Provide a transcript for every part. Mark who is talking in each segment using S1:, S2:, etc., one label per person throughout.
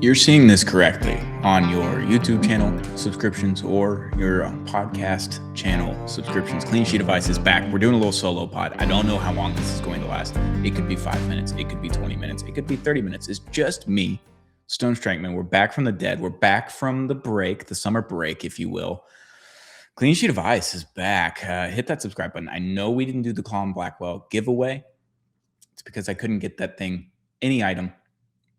S1: You're seeing this correctly on your YouTube channel subscriptions or your podcast channel subscriptions. Clean Sheet Device is back. We're doing a little solo pod. I don't know how long this is going to last. It could be 5 minutes. It could be 20 minutes. It could be 30 minutes. It's just me, Stone Strankman. We're back from the dead. We're back from the break, the summer break, if you will. Clean Sheet Device is back. Hit that subscribe button. I know we didn't do the Colin Blackwell giveaway. It's because I couldn't get that thing, any item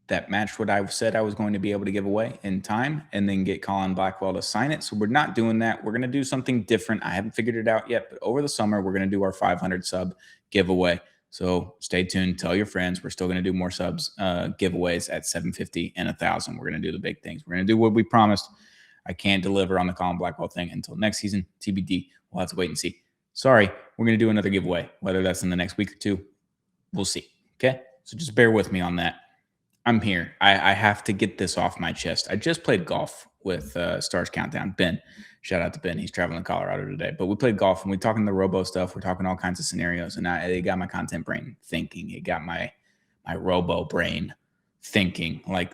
S1: that matched what I said I was going to be able to give away in time and then get Colin Blackwell to sign it. So we're not doing that. We're going to do something different. I haven't figured it out yet, but over the summer, we're going to do our 500 sub giveaway. So stay tuned. Tell your friends. We're still going to do more subs giveaways at 750 and 1,000. We're going to do the big things. We're going to do what we promised. I can't deliver on the Colin Blackwell thing until next season. TBD. We'll have to wait and see. Sorry, we're going to do another giveaway, whether that's in the next week or two. We'll see. Okay? So just bear with me on that. I'm here. I have to get this off my chest. I just played golf with Stars Countdown. Ben, shout out to Ben. He's traveling to Colorado today. But we played golf and we're talking the robo stuff. We're talking all kinds of scenarios. And it got my content brain thinking. It got my robo brain thinking. Like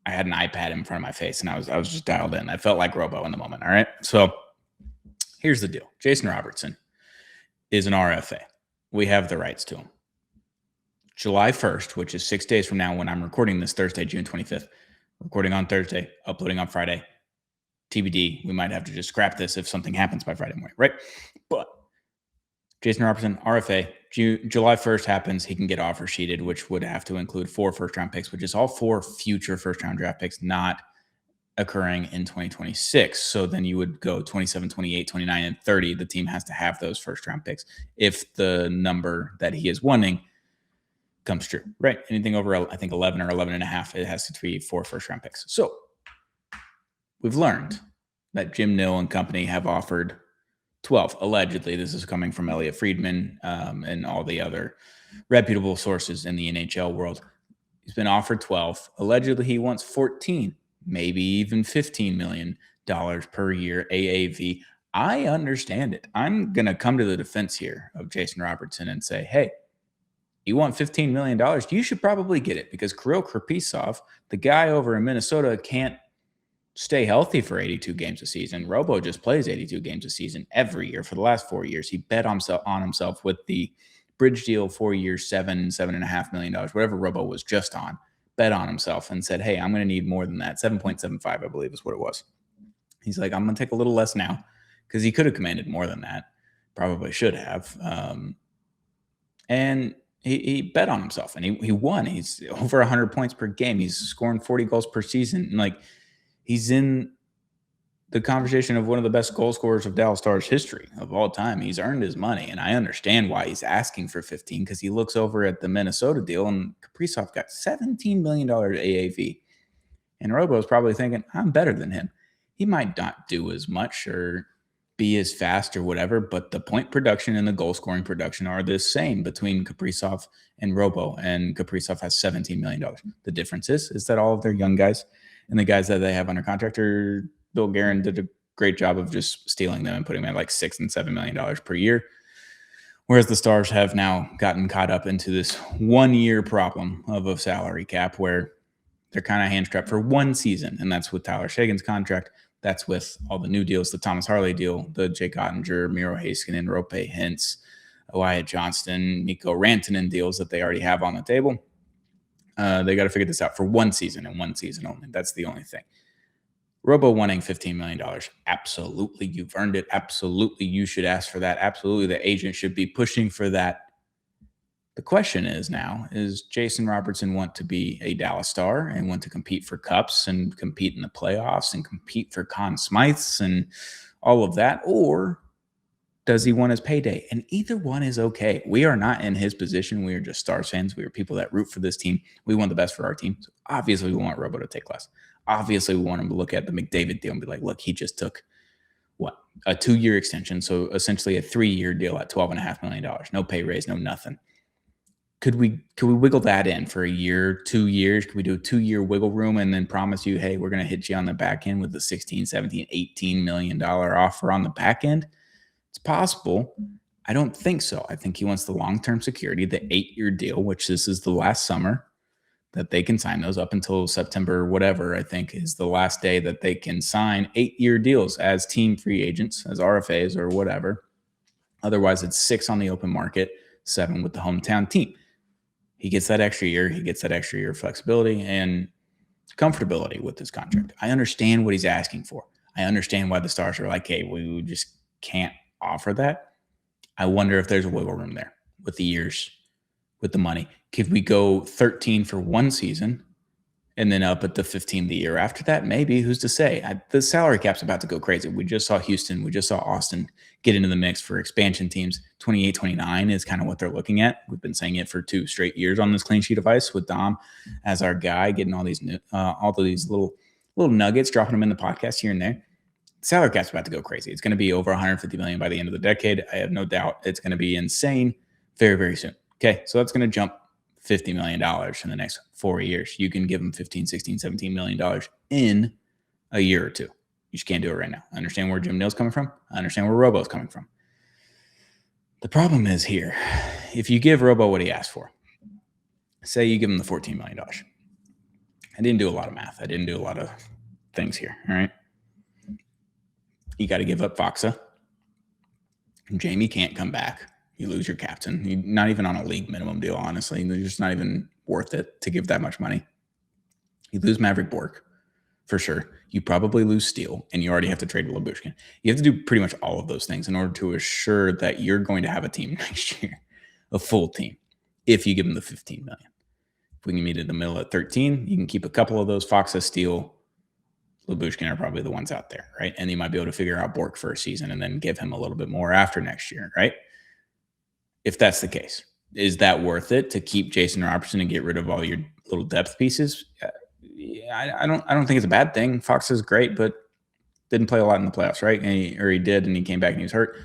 S1: I had an iPad in front of my face and I was just dialed in. I felt like robo in the moment. All right. So here's the deal. Jason Robertson is an RFA. We have the rights to him. July 1st, which is 6 days from now when I'm recording this Thursday, June 25th. Recording on Thursday, uploading on Friday. TBD, we might have to just scrap this if something happens by Friday morning, right? But Jason Robertson, RFA, July 1st happens, he can get offer sheeted, which would have to include 4 first-round picks, which is all 4 future first-round draft picks not occurring in 2026. So then you would go 27, 28, 29, and 30. The team has to have those first-round picks if the number that he is wanting comes true, right? Anything over, I think, 11 or 11 and a half, it has to be 4 first-round picks. So we've learned that Jim Nill and company have offered 12. Allegedly, this is coming from Elliot Friedman and all the other reputable sources in the NHL world. He's been offered 12. Allegedly, he wants 14, maybe even $15 million per year AAV. I understand it. I'm going to come to the defense here of Jason Robertson and say, hey, you want $15 million, you should probably get it because Kirill Kaprizov, the guy over in Minnesota, can't stay healthy for 82 games a season. Robo just plays 82 games a season every year for the last 4 years. He bet on himself with the bridge deal, 4 years, $7.5 million, whatever Robo was just on, bet on himself and said, hey, I'm going to need more than that. 7.75, I believe is what it was. He's like, I'm going to take a little less now because he could have commanded more than that. Probably should have. And he bet on himself and he won. He's over 100 points per game. He's scoring 40 goals per season. And like he's in the conversation of one of the best goal scorers of Dallas Stars history of all time. He's earned his money. And I understand why he's asking for 15 because he looks over at the Minnesota deal and Kaprizov got $17 million AAV. And Robo is probably thinking, I'm better than him. He might not do as much or be as fast or whatever, but the point production and the goal scoring production are the same between Kaprizov and Robo, and Kaprizov has $17 million. The difference is that all of their young guys and the guys that they have under contract are Bill Guerin did a great job of just stealing them and putting them at like $6 and $7 million per year. Whereas the Stars have now gotten caught up into this 1 year problem of a salary cap where they're kind of hand strapped for 1 season. And that's with Tyler Seguin's contract. That's with all the new deals, the Thomas Harley deal, the Jake Ottinger, Miro Heiskanen, Rope Hintz, Wyatt Johnston, Mikko Rantanen deals that they already have on the table. They got to figure this out for 1 season and 1 season only. That's the only thing. Robo wanting $15 million. Absolutely. You've earned it. Absolutely. You should ask for that. Absolutely. The agent should be pushing for that. The question is now, is Jason Robertson want to be a Dallas Star and want to compete for cups and compete in the playoffs and compete for Conn Smythes and all of that? Or does he want his payday? And either one is okay. We are not in his position. We are just Stars fans. We are people that root for this team. We want the best for our team. So obviously, we want Robo to take less. Obviously, we want him to look at the McDavid deal and be like, look, he just took, what, a 2-year extension. So essentially a 3-year deal at $12.5 million. No pay raise, no nothing. Could we wiggle that in for a year, 2 years? Could we do a 2-year wiggle room and then promise you, hey, we're going to hit you on the back end with the 16, 17, $18 million offer on the back end? It's possible. I don't think so. I think he wants the long-term security, the 8-year deal, which this is the last summer. that they can sign those up until September, whatever, I think is the last day that they can sign 8-year deals as team free agents, as RFAs or whatever. Otherwise, it's 6 on the open market, 7 with the hometown team. He gets that extra year. He gets that extra year of flexibility and comfortability with this contract. I understand what he's asking for. I understand why the Stars are like, hey, we just can't offer that. I wonder if there's a wiggle room there with the years, with the money. Could we go 13 for one season and then up at the 15 the year after that? Maybe. Who's to say? The salary cap's about to go crazy. We just saw Houston. We just saw Austin get into the mix for expansion teams. 28, 29 is kind of what they're looking at. We've been saying it for 2 straight years on this clean sheet of ice with Dom as our guy, getting all these little nuggets, dropping them in the podcast here and there. Salary cap's about to go crazy. It's going to be over 150 million by the end of the decade. I have no doubt it's going to be insane very, very soon. Okay, so that's going to jump $50 million in the next 4 years. You can give them $15, $16, $17 million in a year or two. You just can't do it right now. I understand where Jim Neal's coming from. I understand where Robo's coming from. The problem is here, if you give Robo what he asked for, say you give him the $14 million. I didn't do a lot of math. I didn't do a lot of things here, all right? You got to give up Faksa. Jamie can't come back. You lose your captain. You're not even on a league minimum deal, honestly. It's just not even worth it to give that much money. You lose Maverick Bork, for sure. You probably lose Steele, and you already have to trade Labushkin. You have to do pretty much all of those things in order to assure that you're going to have a team next year, a full team, if you give them the $15 million. If we can meet in the middle at 13, you can keep a couple of those. Faksa, Steele, Labushkin are probably the ones out there, right? And you might be able to figure out Bork for a season and then give him a little bit more after next year, right? If that's the case, is that worth it to keep Jason Robertson and get rid of all your little depth pieces? I don't think it's a bad thing. Fox is great, but didn't play a lot in the playoffs, right? He did, and he came back and he was hurt.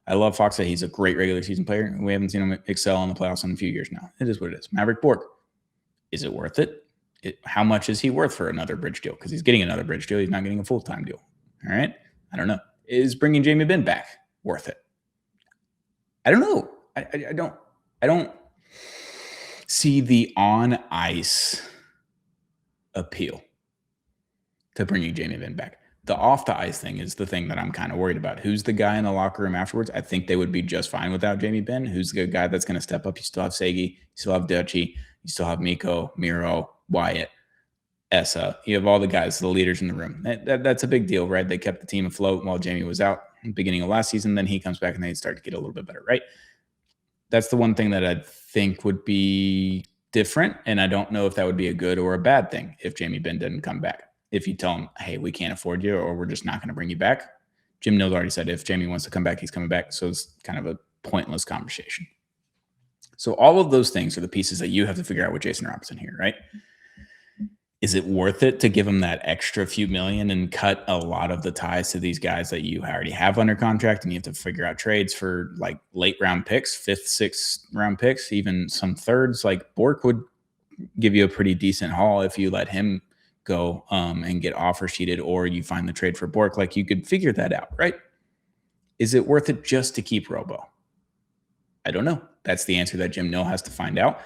S1: I love Fox. He's a great regular season player. We haven't seen him excel in the playoffs in a few years now. It is what it is. Maverick Bork, is it worth it? How much is he worth for another bridge deal? Because he's getting another bridge deal. He's not getting a full-time deal. All right? I don't know. Is bringing Jamie Benn back worth it? I don't know. I don't see the on-ice appeal to bringing Jamie Benn back. The off-the-ice thing is the thing that I'm kind of worried about. Who's the guy in the locker room afterwards? I think they would be just fine without Jamie Benn. Who's the guy that's going to step up? You still have Segi. You still have Dutchie. You still have Mikko, Miro, Wyatt, Essa. You have all the guys, the leaders in the room. That's a big deal, right? They kept the team afloat while Jamie was out at the beginning of last season. Then he comes back and they start to get a little bit better, right? That's the one thing that I think would be different, and I don't know if that would be a good or a bad thing if Jamie Benn didn't come back. If you tell him, hey, we can't afford you or we're just not going to bring you back. Jim Neal's already said if Jamie wants to come back, he's coming back. So it's kind of a pointless conversation. So all of those things are the pieces that you have to figure out with Jason Robertson here, right? Is it worth it to give him that extra few million and cut a lot of the ties to these guys that you already have under contract, and you have to figure out trades for like late round picks, 5th, 6th round picks, even some thirds? Like Bork would give you a pretty decent haul if you let him go and get offer sheeted, or you find the trade for Bork. Like you could figure that out, right? Is it worth it just to keep Robo? I don't know. That's the answer that Jim Neal has to find out.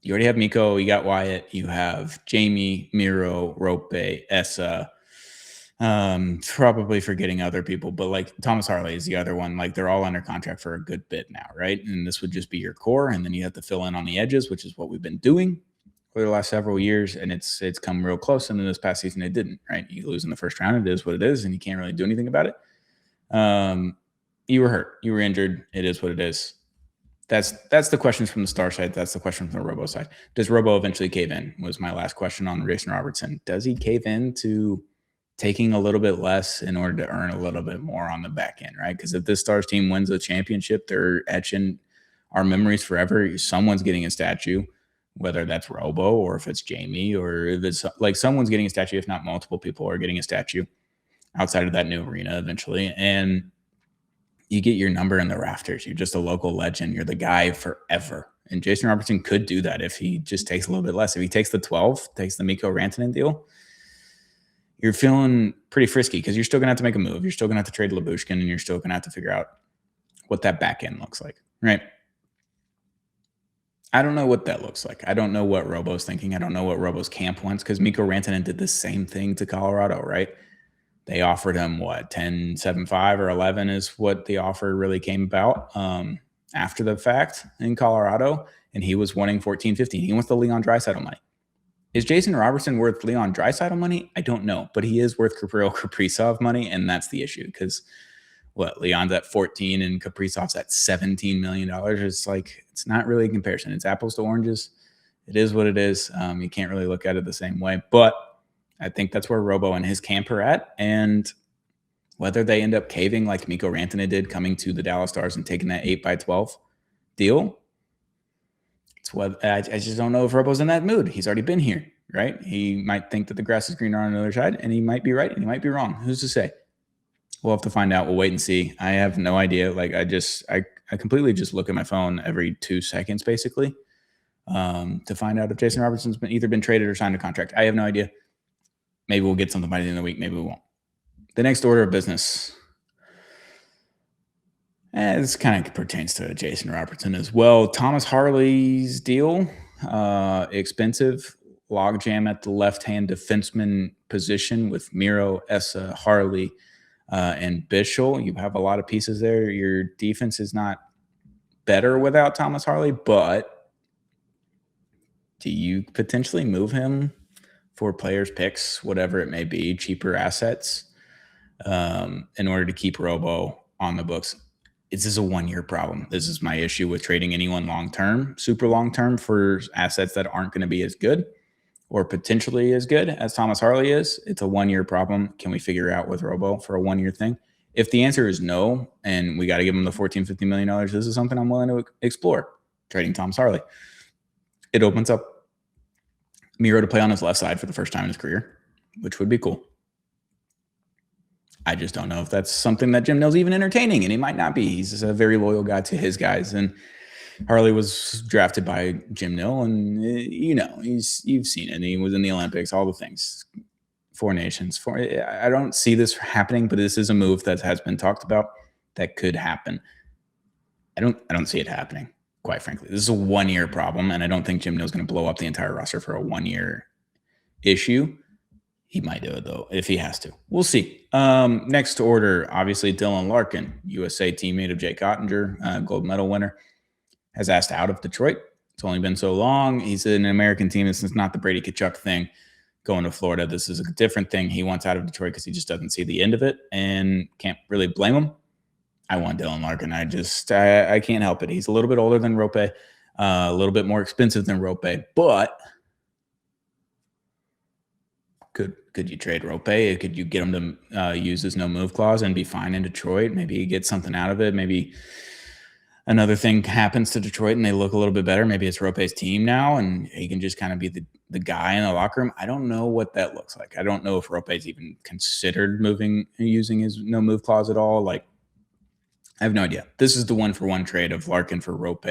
S1: You already have Mikko, you got Wyatt, you have Jamie, Miro, Rope, Essa, probably forgetting other people, but like Thomas Harley is the other one. Like they're all under contract for a good bit now, right? And this would just be your core, and then you have to fill in on the edges, which is what we've been doing for the last several years, and it's come real close. And then this past season, it didn't, right? You lose in the first round, it is what it is, and you can't really do anything about it. You were hurt, you were injured, it is what it is. That's the questions from the Star side. That's the question from the Robo side. Does Robo eventually cave in? Was my last question on Jason Robertson. Does he cave in to taking a little bit less in order to earn a little bit more on the back end, right? Because if this Stars team wins a championship, they're etching our memories forever. Someone's getting a statue, whether that's Robo or if it's Jamie, or if it's like someone's getting a statue, if not multiple people are getting a statue outside of that new arena eventually. And you get your number in the rafters. You're just a local legend. You're the guy forever. And Jason Robertson could do that if he just takes a little bit less. If he takes the 12, takes the Mikko Rantanen deal, you're feeling pretty frisky because you're still going to have to make a move. You're still going to have to trade Labushkin, and you're still going to have to figure out what that back end looks like, right? I don't know what that looks like. I don't know what Robo's thinking. I don't know what Robo's camp wants because Mikko Rantanen did the same thing to Colorado, right? They offered him what 10, 7.5 or 11 is what the offer really came about after the fact in Colorado, and he was wanting 14, 15. He wants the Leon Draisaitl money. Is Jason Robertson worth Leon Draisaitl money? I don't know, but he is worth Kirill Kaprizov money, and that's the issue because Leon's at 14 and Kaprizov's at $17 million. It's like, it's not really a comparison. It's apples to oranges. It is what it is. You can't really look at it the same way, but I think that's where Robo and his camp are at. And whether they end up caving like Mikko Rantanen did coming to the Dallas Stars and taking that 8x12 deal, it's what I just don't know if Robo's in that mood. He's already been here, right? He might think that the grass is greener on the other side, and he might be right and he might be wrong. Who's to say? We'll have to find out. We'll wait and see. I have no idea. Like I completely just look at my phone every 2 seconds, basically, to find out if Jason Robertson's either been traded or signed a contract. I have no idea. Maybe we'll get something by the end of the week. Maybe we won't. The next order of business. This kind of pertains to Jason Robertson as well. Thomas Harley's deal, expensive. Logjam at the left-hand defenseman position with Miro, Essa, Harley, and Bischel. You have a lot of pieces there. Your defense is not better without Thomas Harley, but do you potentially move him for players' picks, whatever it may be, cheaper assets, in order to keep Robo on the books? This is a one-year problem. This is my issue with trading anyone long-term, super long-term for assets that aren't going to be as good or potentially as good as Thomas Harley is. It's a one-year problem. Can we figure out with Robo for a one-year thing? If the answer is no, and we got to give him the $14, $15 million, this is something I'm willing to explore, trading Thomas Harley. It opens up Miro to play on his left side for the first time in his career, which would be cool. I just don't know if that's something that Jim Nill's even entertaining, and he might not be. He's a very loyal guy to his guys, and Harley was drafted by Jim Nill, and you've seen it. He was in the Olympics, all the things, 4 nations. I don't see this happening, but this is a move that has been talked about that could happen. I don't see it happening, quite frankly. This is a one-year problem, and I don't think Jim Nill's going to blow up the entire roster for a one-year issue. He might do it, though, if he has to. We'll see. Next to order, obviously, Dylan Larkin, USA teammate of Jake Ottinger, gold medal winner, has asked out of Detroit. It's only been so long. He's in an American team. This is not the Brady Tkachuk thing going to Florida. This is a different thing. He wants out of Detroit because he just doesn't see the end of it and can't really blame him. I want Dylan Larkin. I can't help it. He's a little bit older than Rope, a little bit more expensive than Rope, but could you trade Rope? Could you get him to use his no move clause and be fine in Detroit? Maybe he gets something out of it. Maybe another thing happens to Detroit and they look a little bit better. Maybe it's Rope's team now and he can just kind of be the guy in the locker room. I don't know what that looks like. I don't know if Rope's even considered using his no move clause at all. Like, I have no idea. This is the 1-for-1 trade of Larkin for Rope.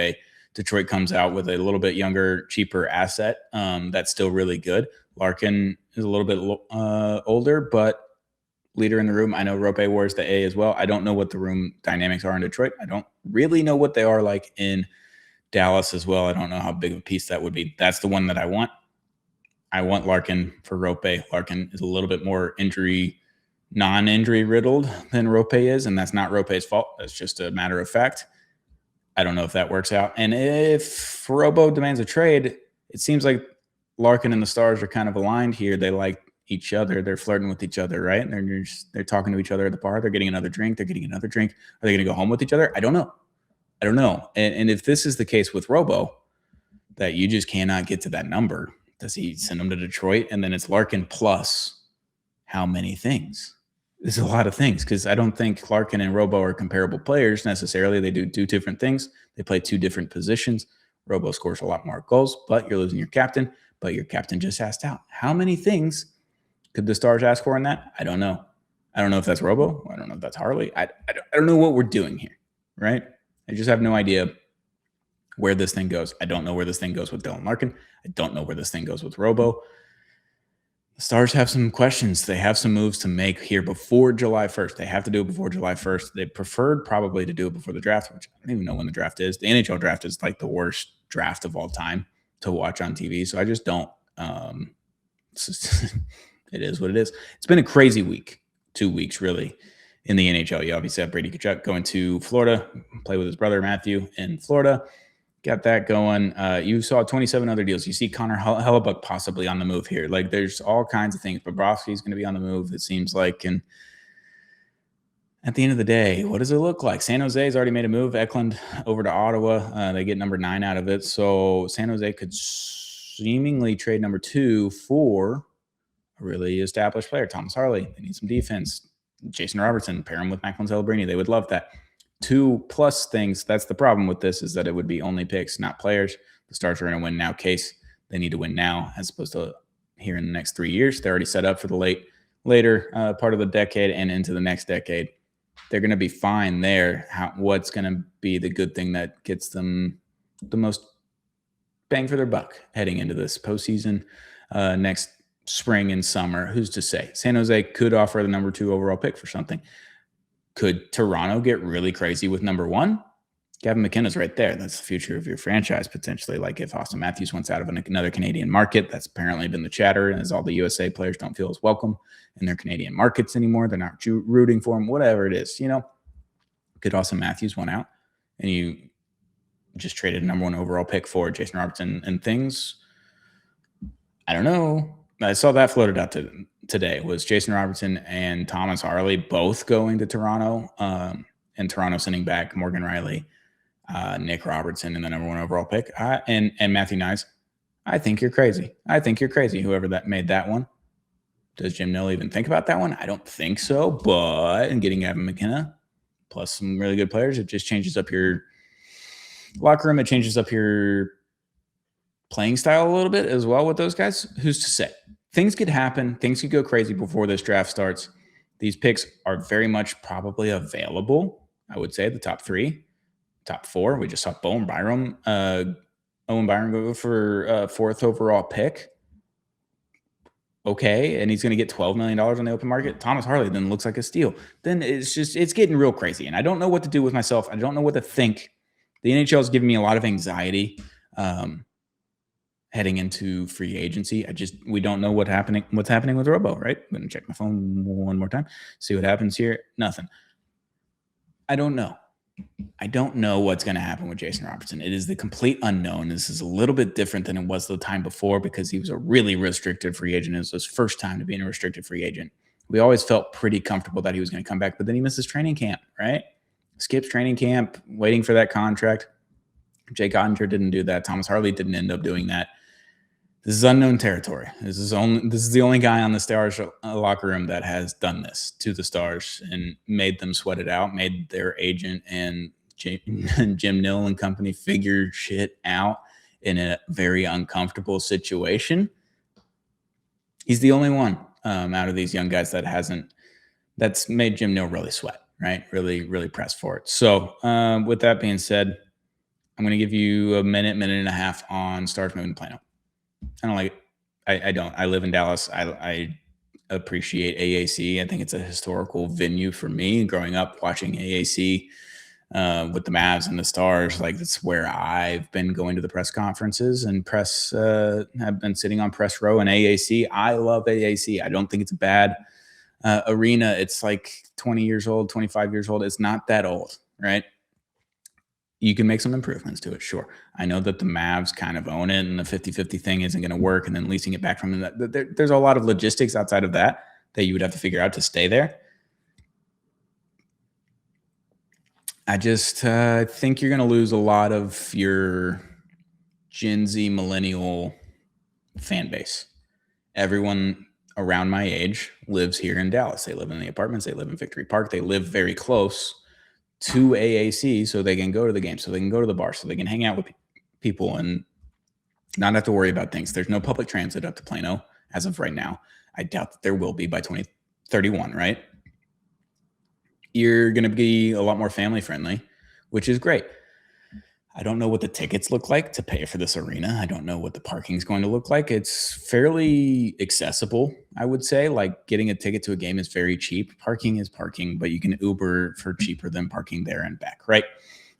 S1: Detroit comes out with a little bit younger, cheaper asset that's still really good. Larkin is a little bit older, but leader in the room. I know Rope wears the A as well. I don't know what the room dynamics are in Detroit. I don't really know what they are like in Dallas as well. I don't know how big of a piece that would be. That's the one that I want. I want Larkin for Rope. Larkin is a little bit more non-injury riddled than Rope is, and that's not Rope's fault. That's just a matter of fact. I don't know if that works out. And if Robo demands a trade, it seems like Larkin and the Stars are kind of aligned here. They like each other. They're flirting with each other, right? And they're talking to each other at the bar. They're getting another drink. They're getting another drink. Are they going to go home with each other? I don't know. And if this is the case with Robo, that you just cannot get to that number, does he send him to Detroit? And then it's Larkin plus how many things? There's a lot of things because I don't think Larkin and Robo are comparable players necessarily. They do different things. They play 2 different positions. Robo scores a lot more goals, but you're losing your captain. But your captain just asked out. How many things could the Stars ask for in that? I don't know. I don't know if that's Robo. I don't know if that's Harley. I don't know what we're doing here, right? I just have no idea where this thing goes. I don't know where this thing goes with Dylan Larkin. I don't know where this thing goes with Robo. The Stars have some questions. They have some moves to make here before July 1st. They have to do it before July 1st. They preferred probably to do it before the draft, which I don't even know when the draft is. The NHL draft is like the worst draft of all time to watch on TV. So I just don't. It is what it is. It's been a crazy week, 2 weeks really in the NHL. You obviously have Brady Tkachuk going to Florida, play with his brother Matthew in Florida. Got that going. You saw 27 other deals. You see Connor Hellebuck possibly on the move here. Like there's all kinds of things. Bobrovsky's going to be on the move, it seems like. And at the end of the day, what does it look like? San Jose's already made a move. Eklund over to Ottawa. They get number 9 out of it. So San Jose could seemingly trade number 2 for a really established player, Thomas Harley. They need some defense. Jason Robertson, pair him with Macklin Celebrini. They would love that. 2+ things. That's the problem with this, is that it would be only picks, not players. The Stars are in a win now case. They need to win now as opposed to here in the next 3 years. They're already set up for the later part of the decade and into the next decade. They're going to be fine there. What's going to be the good thing that gets them the most bang for their buck heading into this postseason next spring and summer? Who's to say? San Jose could offer the number 2 overall pick for something. Could Toronto get really crazy with number 1? Gavin McKenna's right there. That's the future of your franchise, potentially. Like if Austin Matthews wants out of another Canadian market, that's apparently been the chatter, as all the USA players don't feel as welcome in their Canadian markets anymore. They're not rooting for him, whatever it is. Could Austin Matthews want out and you just traded a number 1 overall pick for Jason Robertson and things? I don't know. I saw that floated out today. Was Jason Robertson and Thomas Harley both going to Toronto, and Toronto sending back Morgan Riley, Nick Robertson, and the number 1 overall pick, and Matthew Nyes? I think you're crazy. Whoever that made that one. Does Jim Nill even think about that one? I don't think so. But getting Gavin McKenna plus some really good players, it just changes up your locker room. It changes up your playing style a little bit as well with those guys. Who's to say? Things could happen. Things could go crazy before this draft starts. These picks are very much probably available. I would say the top 3, top 4. We just saw Owen Byram go for 4th overall pick. Okay, and he's going to get $12 million on the open market. Thomas Harley then looks like a steal. Then it's getting real crazy, and I don't know what to do with myself. I don't know what to think. The NHL is giving me a lot of anxiety heading into free agency. We don't know what's happening with Robo, right? I'm going to check my phone one more time, see what happens here. Nothing. I don't know. I don't know what's going to happen with Jason Robertson. It is the complete unknown. This is a little bit different than it was the time before because he was a really restricted free agent. It was his first time to be a restricted free agent. We always felt pretty comfortable that he was going to come back, but then he misses training camp, right? Skips training camp, waiting for that contract. Jake Ottinger didn't do that. Thomas Harley didn't end up doing that. This is unknown territory. This is the only guy on the Stars locker room that has done this to the Stars and made them sweat it out, made their agent and Jim Nill and company figure shit out in a very uncomfortable situation. He's the only one out of these young guys that's made Jim Nill really sweat, right? Really, really press for it. So with that being said, I'm going to give you a minute and a half on Stars moving to Plano. I don't like it. I don't. I live in Dallas. I appreciate AAC. I think it's a historical venue for me. Growing up watching AAC with the Mavs and the Stars, like that's where I've been going to the press conferences and have been sitting on press row in AAC. I love AAC. I don't think it's a bad arena. It's like 20 years old, 25 years old. It's not that old, right? You can make some improvements to it, sure. I know that the Mavs kind of own it and the 50-50 thing isn't going to work, and then leasing it back from them. There's a lot of logistics outside of that you would have to figure out to stay there. I just think you're going to lose a lot of your Gen Z millennial fan base. Everyone around my age lives here in Dallas. They live in the apartments. They live in Victory Park. They live very close to AAC so they can go to the game, so they can go to the bar, so they can hang out with people and not have to worry about things. There's no public transit up to Plano as of right now. I doubt that there will be by 2031, right? You're going to be a lot more family friendly, which is great. I don't know what the tickets look like to pay for this arena. I don't know what the parking is going to look like. It's fairly accessible, I would say. Like getting a ticket to a game is very cheap. Parking is parking, but you can Uber for cheaper than parking there and back, right?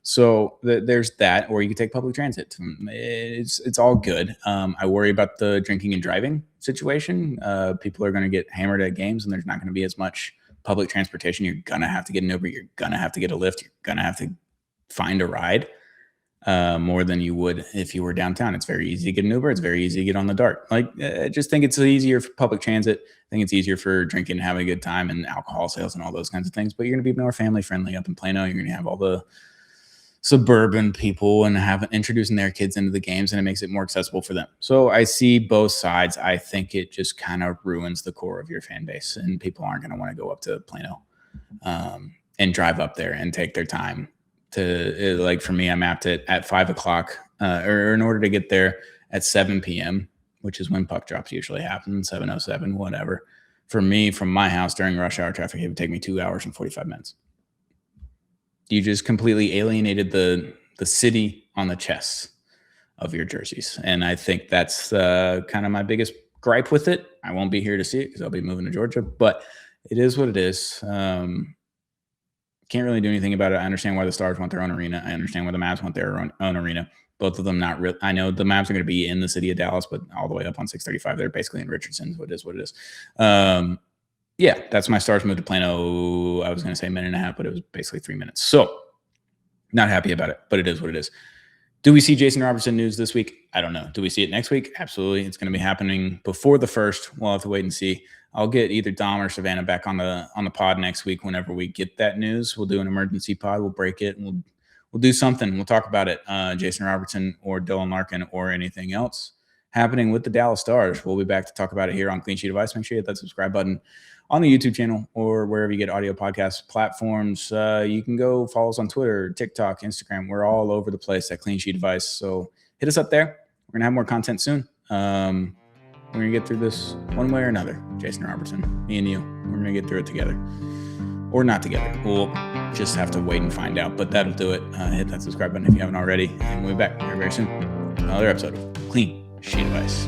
S1: So there's that, or you could take public transit. It's all good. I worry about the drinking and driving situation. People are going to get hammered at games, and there's not going to be as much public transportation. You're going to have to get an Uber. You're going to have to get a Lyft. You're going to have to find a ride more than you would if you were downtown. It's very easy to get an Uber. It's very easy to get on the Dart. I just think it's easier for public transit. I think it's easier for drinking and having a good time and alcohol sales and all those kinds of things. But you're going to be more family friendly up in Plano. You're going to have all the suburban people and have introducing their kids into the games, and it makes it more accessible for them. So I see both sides. I think it just kind of ruins the core of your fan base, and people aren't going to want to go up to Plano and drive up there and take their time to, like, for me, I mapped it at 5 o'clock or in order to get there at 7 p.m., which is when puck drops usually happen, 7:07, whatever. For me, from my house during rush hour traffic, it would take me 2 hours and 45 minutes. You just completely alienated the city on the chests of your jerseys. And I think that's kind of my biggest gripe with it. I won't be here to see it because I'll be moving to Georgia, but it is what it is. Can't really do anything about it. I understand why the Stars want their own arena. I understand why the Mavs want their own arena. Both of them not real. I know the Mavs are going to be in the city of Dallas, but all the way up on 635, they're basically in Richardson. So it is what it is. Yeah, that's my Stars move to Plano. I was going to say a minute and a half, but it was basically 3 minutes. So not happy about it, but it is what it is. Do we see Jason Robertson news this week? I don't know. Do we see it next week? Absolutely. It's going to be happening before the 1st. We'll have to wait and see. I'll get either Dom or Savannah back on the pod next week whenever we get that news. We'll do an emergency pod. We'll break it, and we'll do something. We'll talk about it. Jason Robertson or Dylan Larkin or anything else happening with the Dallas Stars. We'll be back to talk about it here on Clean Sheet of Ice. Make sure you hit that subscribe button on the YouTube channel or wherever you get audio podcast platforms. You can go follow us on Twitter, TikTok, Instagram. We're all over the place at Clean Sheet of Ice. So hit us up there. We're going to have more content soon. We're going to get through this one way or another. Jason Robertson, me and you, we're going to get through it together. Or not together. We'll just have to wait and find out. But that'll do it. Hit that subscribe button if you haven't already. And we'll be back very, very soon. Another episode of Clean Sheet of Ice.